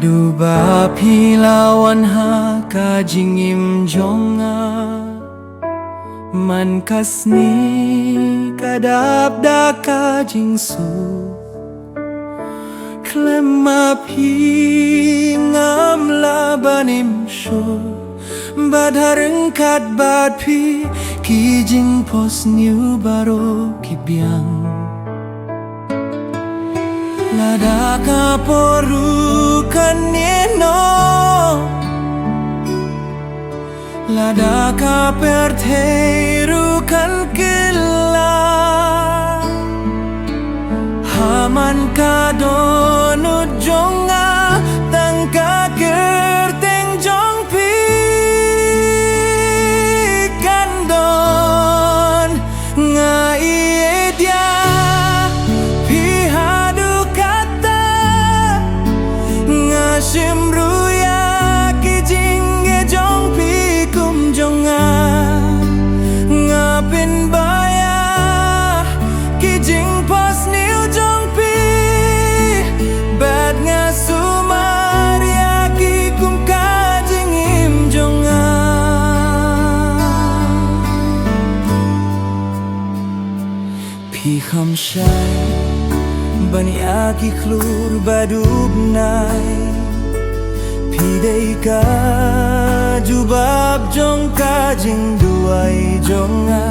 Hadu ba pilawan ha kajing im jonga Man kasni kadap da kajing su Klema pi ngam labanim sho Badhareng kat bad pi kijing pos new baro kibyang Lada ka poru kanino Lada ka perteru kan kila Haman ka donu jonga tangka kerteng jong pi kandon ngai dia Simruya kijinge jong pi kum jonga ngapin baya kijing pas niu jong pi bad nga sumaria ki kum kajing im jonga pi kham shai bani aki klur badub nai Pidei ka jubab jong kajing duai jonga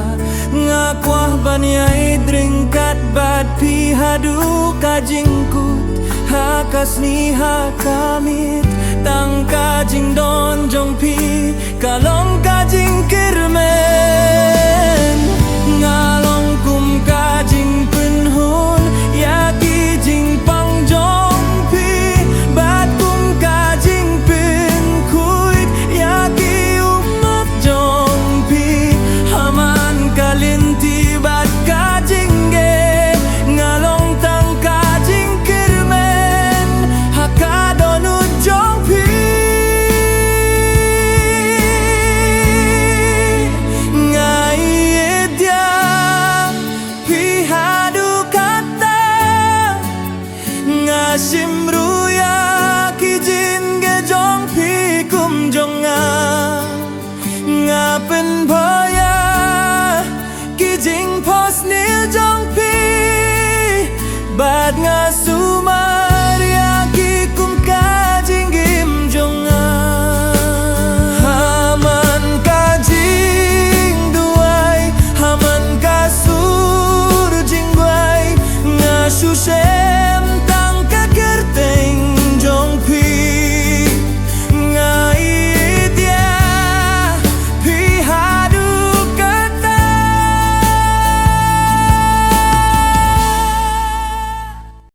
Ngakwah banyai dringkat bad pi hadu kajing kut Hakas ni hakamit tang kajing don jong pi Kalau